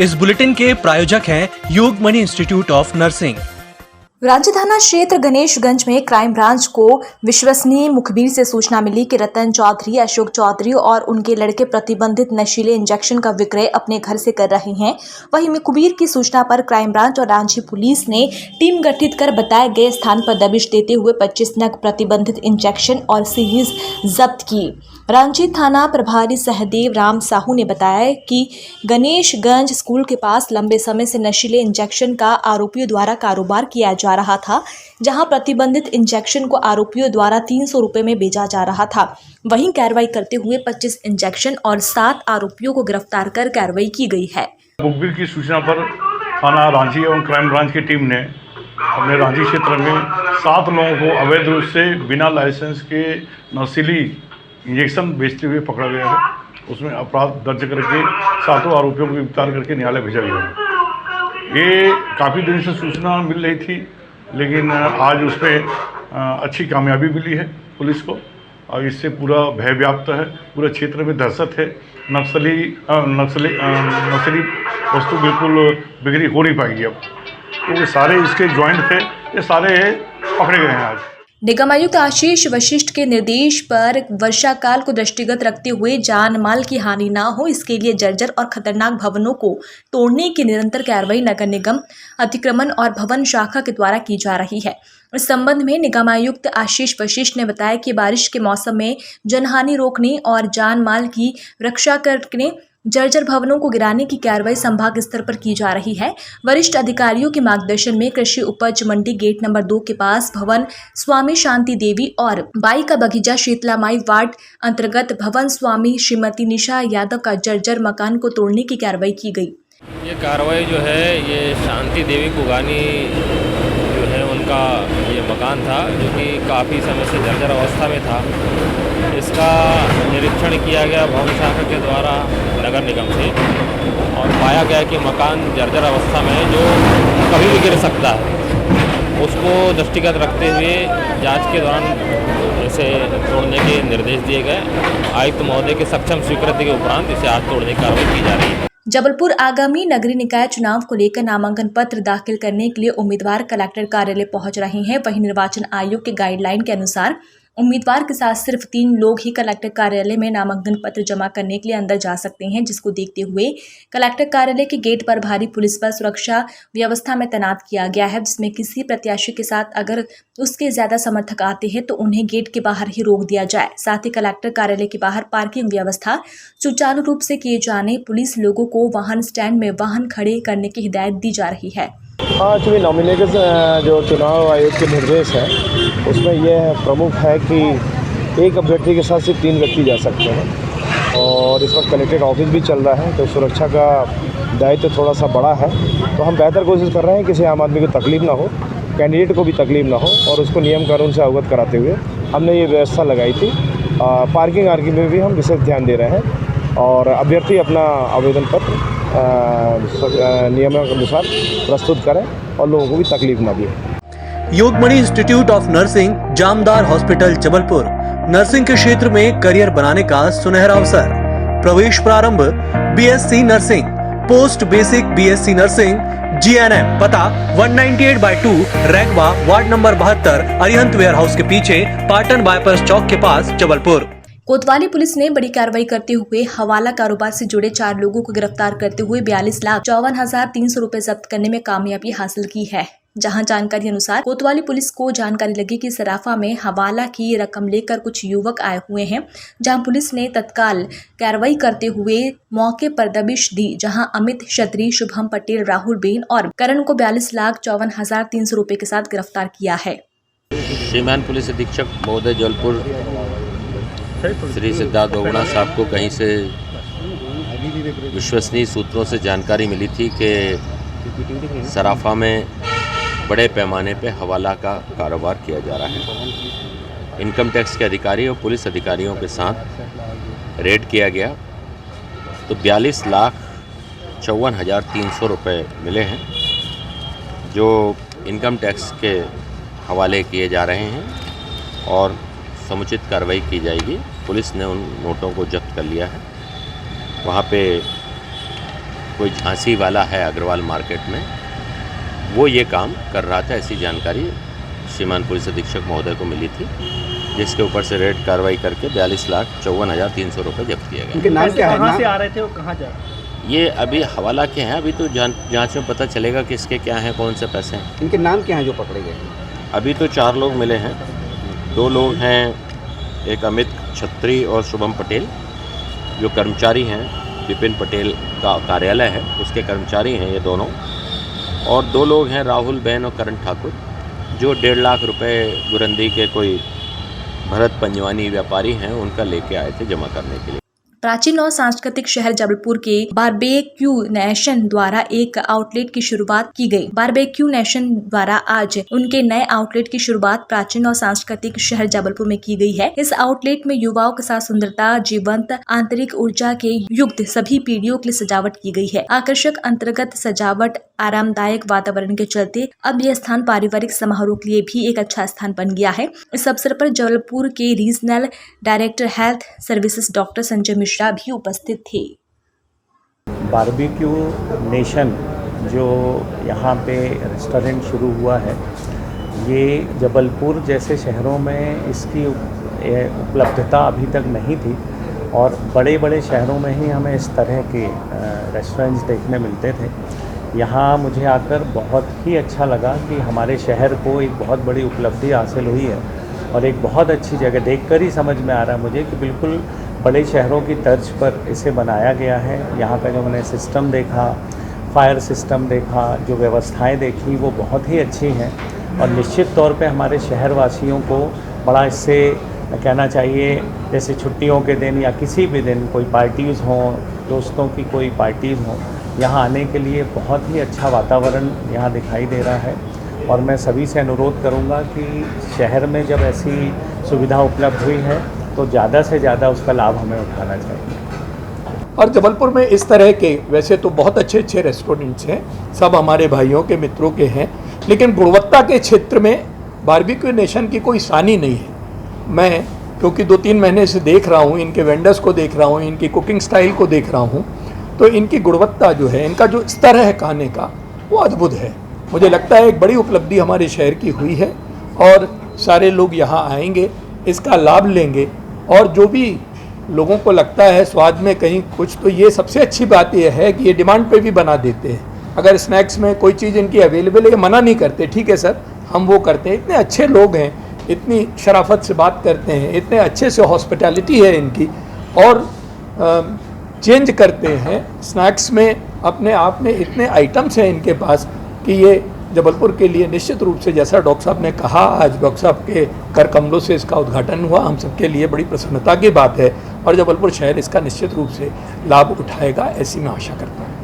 इस बुलेटिन के प्रायोजक हैं योगमणि इंस्टीट्यूट ऑफ नर्सिंग। रांची थाना क्षेत्र गणेशगंज में क्राइम ब्रांच को विश्वसनीय मुखबिर से सूचना मिली कि रतन चौधरी, अशोक चौधरी और उनके लड़के प्रतिबंधित नशीले इंजेक्शन का विक्रय अपने घर से कर रहे हैं। वहीं मुखबिर की सूचना पर क्राइम ब्रांच और रांची पुलिस ने टीम गठित कर बताए गए स्थान पर दबिश देते हुए 25 नग प्रतिबंधित इंजेक्शन और सीरीज जब्त की। रांची थाना प्रभारी सहदेव राम साहू ने बताया कि गणेशगंज स्कूल के पास लंबे समय से नशीले इंजेक्शन का आरोपियों द्वारा कारोबार किया जा रहा था, जहां प्रतिबंधित इंजेक्शन को आरोपियों द्वारा 300 रुपए में बेचा जा रहा था। वहीं कार्रवाई करते हुए 25 इंजेक्शन और 7 आरोपियों को गिरफ्तार कर कार्रवाई की गई है। मुखबिर की सूचना पर थाना रांची एवं क्राइम ब्रांच की टीम ने अपने रांची क्षेत्र में 7 लोगों को अवैध रूप से बिना लाइसेंस के नशीली इंजेक्शन बेचते हुए पकड़ा गया है। उसमें अपराध दर्ज करके 7 आरोपियों को गिरफ्तार करके न्यायालय भेजा गया है। ये काफ़ी दिन से सूचना मिल रही थी, लेकिन आज उस पर अच्छी कामयाबी मिली है पुलिस को और इससे पूरा भय व्याप्त है। पूरे क्षेत्र में दहशत है। नक्सली वस्तु बिल्कुल बिक्री हो नहीं पाएगी अब। तो ये सारे इसके जॉइंट थे, ये सारे पकड़े गए हैं आज। निगम आयुक्त आशीष वशिष्ठ के निर्देश पर वर्षा काल को दृष्टिगत रखते हुए जान माल की हानि न हो, इसके लिए जर्जर और खतरनाक भवनों को तोड़ने की निरंतर कार्रवाई नगर निगम अतिक्रमण और भवन शाखा के द्वारा की जा रही है। इस संबंध में निगम आयुक्त आशीष वशिष्ठ ने बताया कि बारिश के मौसम में जनहानि रोकने और जान माल की रक्षा करने जर्जर भवनों को गिराने की कार्रवाई संभाग स्तर पर की जा रही है। वरिष्ठ अधिकारियों के मार्गदर्शन में कृषि उपज मंडी गेट नंबर 2 के पास भवन स्वामी शांति देवी और बाई का बगीचा शीतला माई वार्ड अंतर्गत भवन स्वामी श्रीमती निशा यादव का जर्जर मकान को तोड़ने की कार्रवाई की गई। ये कार्रवाई जो है ये शांति देवी कुगानी जो है उनका ये मकान था, जो कि काफ़ी समय से जर्जर अवस्था में था। इसका निरीक्षण किया गया भवन शाखा के द्वारा नगर निगम से और पाया गया कि मकान जर्जर अवस्था में है, जो कभी भी गिर सकता है। उसको दृष्टिगत रखते हुए जांच के दौरान इसे तोड़ने के निर्देश दिए गए। आयुक्त महोदय के सक्षम स्वीकृति के उपरांत इसे आज तोड़ने की कार्रवाई की जा रही है। जबलपुर आगामी नगरीय निकाय चुनाव को लेकर नामांकन पत्र दाखिल करने के लिए उम्मीदवार कलेक्टर कार्यालय पहुंच रहे हैं। वहीं निर्वाचन आयोग के गाइडलाइन के अनुसार उम्मीदवार के साथ सिर्फ 3 लोग ही कलेक्टर कार्यालय में नामांकन पत्र जमा करने के लिए अंदर जा सकते हैं, जिसको देखते हुए कलेक्टर कार्यालय के गेट पर भारी पुलिस बल सुरक्षा व्यवस्था में तैनात किया गया है, जिसमें किसी प्रत्याशी के साथ अगर उसके ज्यादा समर्थक आते हैं तो उन्हें गेट के बाहर ही रोक दिया जाए। साथ ही कलेक्टर कार्यालय के बाहर पार्किंग व्यवस्था सुचारू रूप से किए जाने, पुलिस लोगों को वाहन स्टैंड में वाहन खड़े करने की हिदायत दी जा रही है। हाँ, चूँकि नॉमिनेशन जो चुनाव आयोग के निर्देश है उसमें यह प्रमुख है कि एक अभ्यर्थी के साथ सिर्फ 3 व्यक्ति जा सकते हैं और इस वक्त कलेक्ट्रेट ऑफिस भी चल रहा है, तो सुरक्षा का दायित्व थोड़ा सा बड़ा है। तो हम बेहतर कोशिश कर रहे हैं कि किसी आम आदमी को तकलीफ ना हो, कैंडिडेट को भी तकलीफ ना हो और उसको नियम कानून से अवगत कराते हुए हमने ये व्यवस्था लगाई थी। पार्किंग में भी हम विशेष ध्यान दे रहे हैं और अभ्यर्थी अपना आवेदन पत्र नियमानुसार प्रस्तुत करें और लोगों को भी तकलीफ न दे। Yogmani institute of nursing, Jamdar hospital, Jabalpur. Nursing के क्षेत्र में करियर बनाने का सुनहरा अवसर। प्रवेश प्रारंभ BSc nursing, post basic BSc nursing, GNM. पता 198/2 Raigwa, ward number 72, Arihant warehouse के पीछे, पाटन बाईपास चौक के पास, जबलपुर। कोतवाली पुलिस ने बड़ी कार्रवाई करते हुए हवाला कारोबार से जुड़े 4 लोगों को गिरफ्तार करते हुए 42,54,300 रुपए जब्त करने में कामयाबी हासिल की है। जहां जानकारी अनुसार कोतवाली पुलिस को जानकारी लगी कि सराफा में हवाला की रकम लेकर कुछ युवक आए हुए हैं, जहां पुलिस ने तत्काल कार्रवाई करते हुए मौके पर दबिश दी, जहां अमित क्षत्री, शुभम पटेल, राहुल बेन और करण को 42,54,300 रुपए के साथ गिरफ्तार किया है। श्रीमान पुलिस अधीक्षक महोदय जबलपुर श्री सिद्धार्थ दोगुणा साहब को कहीं से विश्वसनीय सूत्रों से जानकारी मिली थी कि सराफा में बड़े पैमाने पे हवाला का कारोबार किया जा रहा है। इनकम टैक्स के अधिकारी और पुलिस अधिकारियों के साथ रेड किया गया तो 42,54,300 रुपये मिले हैं, जो इनकम टैक्स के हवाले किए जा रहे हैं और समुचित कार्रवाई की जाएगी। पुलिस ने उन नोटों को जब्त कर लिया है। वहाँ पे कोई झांसी वाला है अग्रवाल मार्केट में, वो ये काम कर रहा था। ऐसी जानकारी श्रीमान पुलिस अधीक्षक महोदय को मिली थी, जिसके ऊपर से रेड कार्रवाई करके 42,54,300 रुपये जब्त किया गया। इनके नाम क्या है? कहाँ से आ रहे थे और कहाँ जा रहे थे? ये अभी हवाला के हैं, अभी तो जांच में पता चलेगा किसके क्या हैं, कौन से पैसे हैं। इनके नाम क्या हैं जो पकड़े गए? अभी तो 4 लोग मिले हैं। 2 लोग हैं, एक अमित छत्री और शुभम पटेल, जो कर्मचारी हैं, विपिन पटेल का कार्यालय है उसके कर्मचारी हैं ये दोनों। और 2 लोग हैं, राहुल बैन और करण ठाकुर, जो 1.5 लाख रुपए गुरंदी के कोई भरत पंजवानी व्यापारी हैं, उनका लेके आए थे जमा करने के लिए। प्राचीन और सांस्कृतिक शहर जबलपुर के बारबेक्यू नेशन द्वारा एक आउटलेट की शुरुआत की गई। बारबेक्यू नेशन द्वारा आज उनके नए आउटलेट की शुरुआत प्राचीन और सांस्कृतिक शहर जबलपुर में की गई है। इस आउटलेट में युवाओं के साथ सुंदरता, जीवंत आंतरिक ऊर्जा के युक्त सभी पीढ़ियों के लिए सजावट की गई है। आकर्षक अंतर्गत सजावट, आरामदायक वातावरण के चलते अब यह स्थान पारिवारिक समारोह के लिए भी एक अच्छा स्थान बन गया है। इस अवसर पर जबलपुर के regional director health services doctor Sanjay Mishra भी उपस्थित थे। बारबेक्यू नेशन जो यहाँ पे रेस्टोरेंट शुरू हुआ है, ये जबलपुर जैसे शहरों में इसकी उपलब्धता अभी तक नहीं थी और बड़े बड़े शहरों में ही हमें इस तरह के रेस्टोरेंट्स देखने मिलते थे। यहाँ मुझे आकर बहुत ही अच्छा लगा कि हमारे शहर को एक बहुत बड़ी उपलब्धि हासिल हुई है और एक बहुत अच्छी जगह देखकर ही समझ में आ रहा है मुझे कि बिल्कुल बड़े शहरों की तर्ज पर इसे बनाया गया है। यहाँ का जो मैंने सिस्टम देखा, फायर सिस्टम देखा, जो व्यवस्थाएं देखी, वो बहुत ही अच्छी हैं और निश्चित तौर पे हमारे शहरवासियों को बड़ा इससे कहना चाहिए, जैसे छुट्टियों के दिन या किसी भी दिन कोई पार्टीज़ हों, दोस्तों की कोई पार्टीज़ हों, यहाँ आने के लिए बहुत ही अच्छा वातावरण यहाँ दिखाई दे रहा है। और मैं सभी से अनुरोध करूँगा कि शहर में जब ऐसी सुविधा उपलब्ध हुई है तो ज़्यादा से ज़्यादा उसका लाभ हमें उठाना चाहिए। और जबलपुर में इस तरह के वैसे तो बहुत अच्छे अच्छे रेस्टोरेंट्स हैं, सब हमारे भाइयों के मित्रों के हैं, लेकिन गुणवत्ता के क्षेत्र में बारबेक्यू नेशन की कोई सानी नहीं है। मैं क्योंकि 2-3 महीने से देख रहा हूँ, इनके वेंडर्स को देख रहा हूँ, इनकी कुकिंग स्टाइल को देख रहा हूँ, तो इनकी गुणवत्ता जो है, इनका जो स्तर है खाने का, वो अद्भुत है। मुझे लगता है एक बड़ी उपलब्धि हमारे शहर की हुई है और सारे लोग यहाँ आएंगे, इसका लाभ लेंगे। और जो भी लोगों को लगता है स्वाद में कहीं कुछ, तो ये सबसे अच्छी बात यह है कि ये डिमांड पे भी बना देते हैं। अगर स्नैक्स में कोई चीज़ इनकी अवेलेबल है, ये मना नहीं करते, ठीक है सर हम वो करते हैं। इतने अच्छे लोग हैं, इतनी शराफत से बात करते हैं, इतने अच्छे से हॉस्पिटैलिटी है इनकी, और चेंज करते हैं स्नैक्स में। अपने आप में इतने आइटम्स हैं इनके पास कि ये जबलपुर के लिए निश्चित रूप से, जैसा डॉक्टर साहब ने कहा, आज डॉक्टर साहब के कर कमलों से इसका उद्घाटन हुआ, हम सबके लिए बड़ी प्रसन्नता की बात है और जबलपुर शहर इसका निश्चित रूप से लाभ उठाएगा, ऐसी मैं आशा करता हूँ।